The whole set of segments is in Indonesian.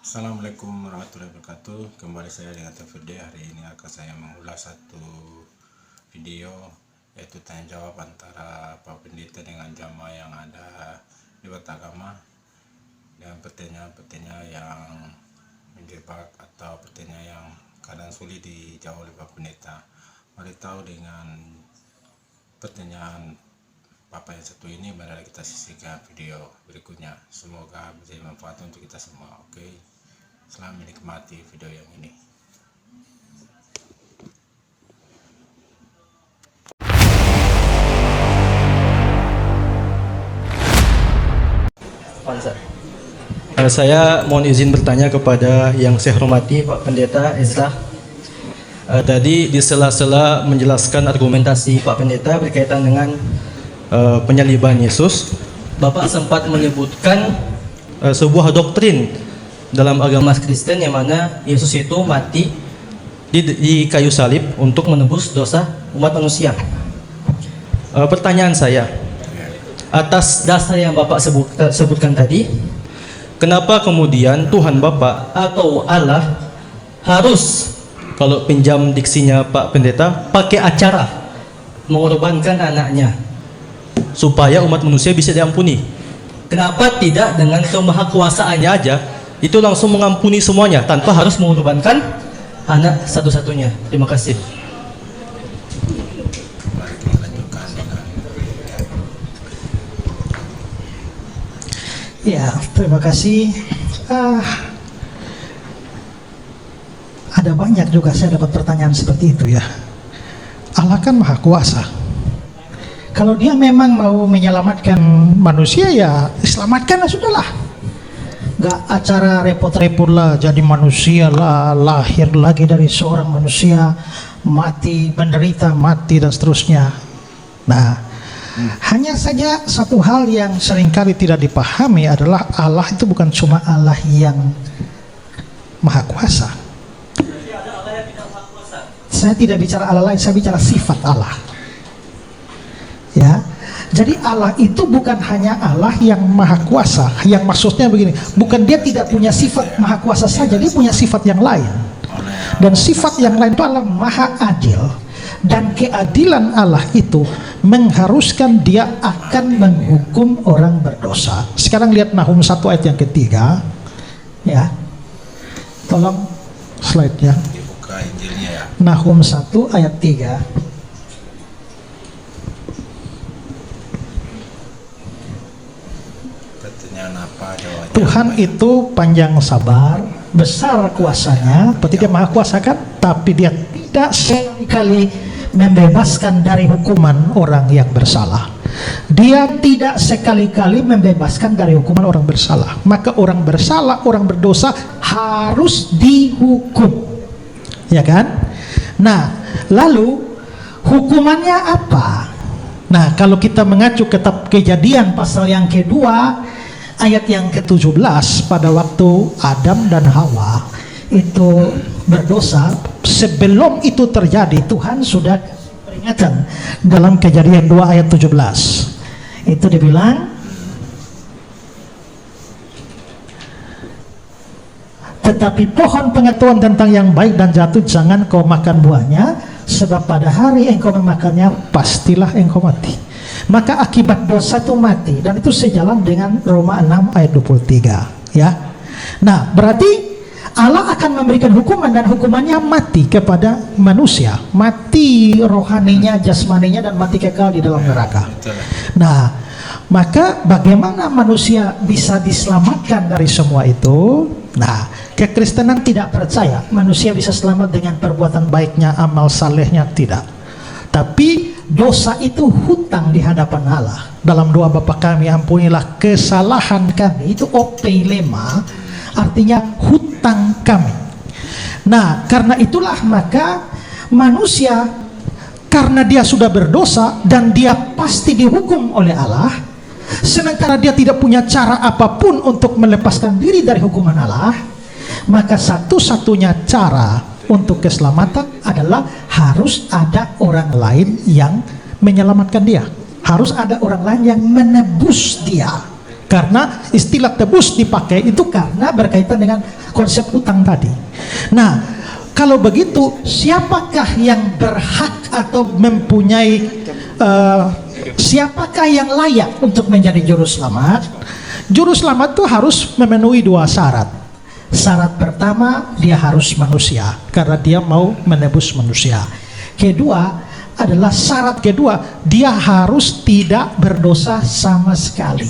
Assalamualaikum warahmatullahi wabarakatuh. Kembali saya dengan TVD. Hari ini akan saya mengulas satu video, yaitu tanya jawab antara Pak Pendeta dengan jamaah yang ada di agama, dengan pertanyaan-pertanyaan yang menjebak atau pertanyaan yang kadang sulit dijawab oleh Pak Pendeta. Mari tahu dengan pertanyaan Bapak yang satu ini. Mari kita sisihkan video berikutnya. Semoga menjadi manfaat untuk kita semua. Oke, selamat menikmati video yang ini. Saya mohon izin bertanya kepada yang saya hormati Pak Pendeta Ezra. Tadi di sela-sela menjelaskan argumentasi Pak Pendeta berkaitan dengan penyaliban Yesus, Bapak sempat menyebutkan sebuah doktrin dalam agama Kristen yang mana Yesus itu mati di kayu salib untuk menebus dosa umat manusia. Pertanyaan saya, atas dasar yang Bapak sebutkan tadi, kenapa kemudian Tuhan Bapak atau Allah harus, kalau pinjam diksinya Pak Pendeta, pakai acara mengorbankan anaknya supaya umat manusia bisa diampuni? Kenapa tidak dengan kemahakuasaannya aja itu langsung mengampuni semuanya tanpa harus mengorbankan anak satu-satunya? Terima kasih. Mari kita lanjutkan dengan Ya, terima kasih. Ada banyak juga saya dapat pertanyaan seperti itu ya. Allah kan maha kuasa. Kalau dia memang mau menyelamatkan manusia, ya selamatkan lah, sudahlah. Gak acara repot-repot lah, jadi manusia lah, lahir lagi dari seorang manusia, mati, menderita, mati dan seterusnya. Nah, hanya saja satu hal yang seringkali tidak dipahami adalah Allah itu bukan cuma Allah yang maha kuasa. Saya tidak bicara Allah lain, saya bicara sifat Allah. Ya, jadi Allah itu bukan hanya Allah yang maha kuasa. Yang maksudnya begini, bukan dia tidak punya sifat maha kuasa saja, dia punya sifat yang lain. Dan sifat yang lain itu Allah maha adil. Dan keadilan Allah itu mengharuskan dia akan menghukum orang berdosa. Sekarang lihat Nahum 1 ayat yang ketiga. Ya, tolong slide-nya. dibuka Injilnya ya. Nahum 1 ayat 3. Pertanyaan apa jawabannya? Tuhan itu panjang sabar, besar kuasanya, berarti dia maha kuasa kan? Tapi dia tidak sekali-kali membebaskan dari hukuman orang yang bersalah. Dia tidak sekali-kali membebaskan dari hukuman orang bersalah. Maka orang bersalah, orang berdosa harus dihukum. Ya kan? Nah, lalu hukumannya apa? Nah, kalau kita mengacu kitab Kejadian pasal yang kedua ayat yang ke-17, pada waktu Adam dan Hawa itu berdosa, sebelum itu terjadi Tuhan sudah peringatan dalam Kejadian 2 ayat 17. Itu dibilang, tetapi pohon pengetahuan tentang yang baik dan jatuh jangan kau makan buahnya, sebab pada hari engkau memakannya pastilah engkau mati. Maka akibat dosa itu mati, dan itu sejalan dengan Roma 6 ayat 23 ya. Nah, berarti Allah akan memberikan hukuman, dan hukumannya mati kepada manusia, mati rohaninya, jasmaninya, dan mati kekal di dalam neraka. Nah, maka bagaimana manusia bisa diselamatkan dari semua itu? Nah, kekristenan tidak percaya manusia bisa selamat dengan perbuatan baiknya, amal salehnya, tidak. Tapi dosa itu hutang di hadapan Allah. Dalam doa Bapa kami, ampunilah kesalahan kami, itu opelema, artinya hutang kami. Nah, karena itulah maka manusia, karena dia sudah berdosa dan dia pasti dihukum oleh Allah, sementara dia tidak punya cara apapun untuk melepaskan diri dari hukuman Allah, maka satu-satunya cara untuk keselamatan adalah harus ada orang lain yang menyelamatkan dia. Harus ada orang lain yang menebus dia. Karena istilah tebus dipakai itu karena berkaitan dengan konsep utang tadi. Nah, kalau begitu siapakah yang berhak atau mempunyai siapakah yang layak untuk menjadi juru selamat? Juru selamat itu harus memenuhi 2 syarat. Syarat pertama, dia harus manusia karena dia mau menebus manusia. Kedua adalah syarat kedua, dia harus tidak berdosa sama sekali.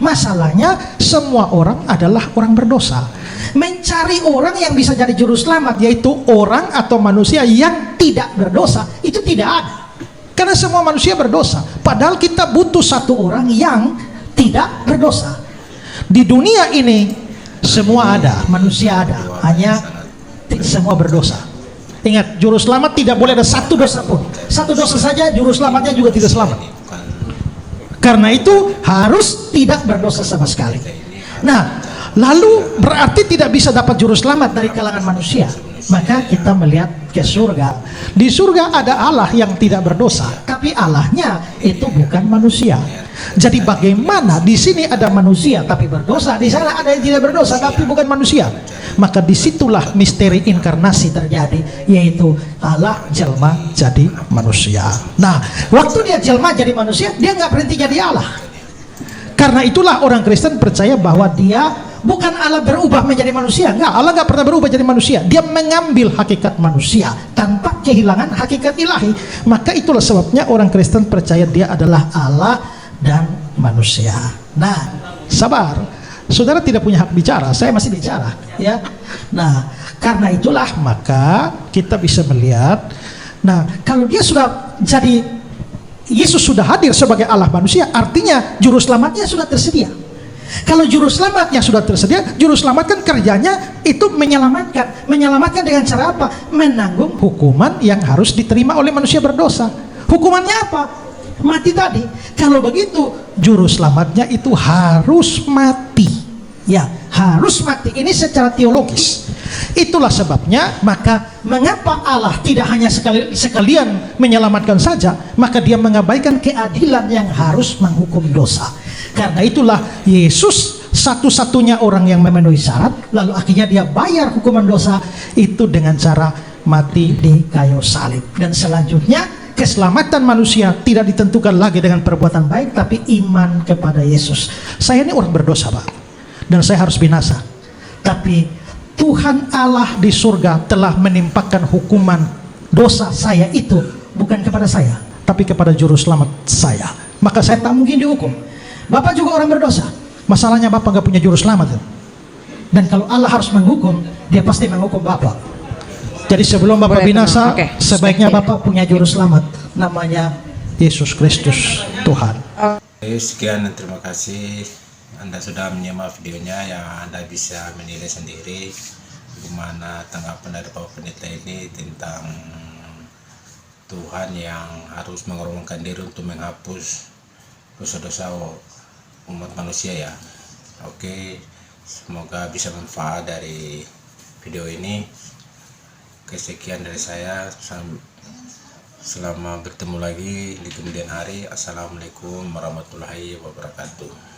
Masalahnya semua orang adalah orang berdosa. Mencari orang yang bisa jadi juru selamat, yaitu orang atau manusia yang tidak berdosa, itu tidak ada. Karena semua manusia berdosa. Padahal kita butuh satu orang yang tidak berdosa. Di dunia ini semua ada, manusia ada, hanya semua berdosa. Ingat, juru selamat tidak boleh ada satu dosa pun. Satu dosa saja, juru selamatnya juga tidak selamat. Karena itu harus tidak berdosa sama sekali. Nah, lalu berarti tidak bisa dapat juru selamat dari kalangan manusia. Maka kita melihat ke surga. Di surga ada Allah yang tidak berdosa, tapi Allahnya itu bukan manusia. Jadi bagaimana di sini ada manusia tapi berdosa, di sana ada yang tidak berdosa tapi bukan manusia? Maka disitulah misteri inkarnasi terjadi, yaitu Allah jelma jadi manusia. Nah, waktu dia jelma jadi manusia, dia nggak berhenti jadi Allah. Karena itulah orang Kristen percaya bahwa dia bukan Allah berubah menjadi manusia. Enggak, Allah nggak pernah berubah jadi manusia. Dia mengambil hakikat manusia tanpa kehilangan hakikat ilahi. Maka itulah sebabnya orang Kristen percaya dia adalah Allah dan manusia. Nah, sabar. Saudara tidak punya hak bicara, saya masih bicara, ya. Nah, karena itulah maka kita bisa melihat, nah, kalau dia sudah jadi, Yesus sudah hadir sebagai Allah manusia, artinya juru selamatnya sudah tersedia. Kalau juru selamatnya sudah tersedia, juru selamat kan kerjanya itu menyelamatkan. Menyelamatkan dengan cara apa? Menanggung hukuman yang harus diterima oleh manusia berdosa. Hukumannya apa? Mati tadi. Kalau begitu, juru selamatnya itu harus mati. Ya, harus mati. Ini secara teologis. Itulah sebabnya, maka mengapa Allah tidak hanya sekalian menyelamatkan saja, maka dia mengabaikan keadilan yang harus menghukum dosa. Karena itulah Yesus satu-satunya orang yang memenuhi syarat, lalu akhirnya dia bayar hukuman dosa itu dengan cara mati di kayu salib. Dan selanjutnya keselamatan manusia tidak ditentukan lagi dengan perbuatan baik, tapi iman kepada Yesus. Saya ini orang berdosa, Pak, dan saya harus binasa. Tapi Tuhan Allah di surga telah menimpakan hukuman dosa saya itu bukan kepada saya, tapi kepada juru selamat saya. Maka saya tak mungkin dihukum. Bapak juga orang berdosa. Masalahnya Bapak nggak punya juru selamat. Dan kalau Allah harus menghukum, dia pasti menghukum Bapak. Jadi sebelum Bapak binasa, sebaiknya Bapak punya juru selamat, namanya Yesus Kristus Tuhan. Sekian dan terima kasih Anda sudah menyimak videonya, yang Anda bisa menilai sendiri bagaimana tanggapan dari Bapak Pendeta ini tentang Tuhan yang harus mengorbankan diri untuk menghapus dosa-dosa umat manusia, ya. Oke, semoga bisa manfaat dari video ini. Sekian dari saya, selama bertemu lagi di kemudian hari. Assalamualaikum warahmatullahi wabarakatuh.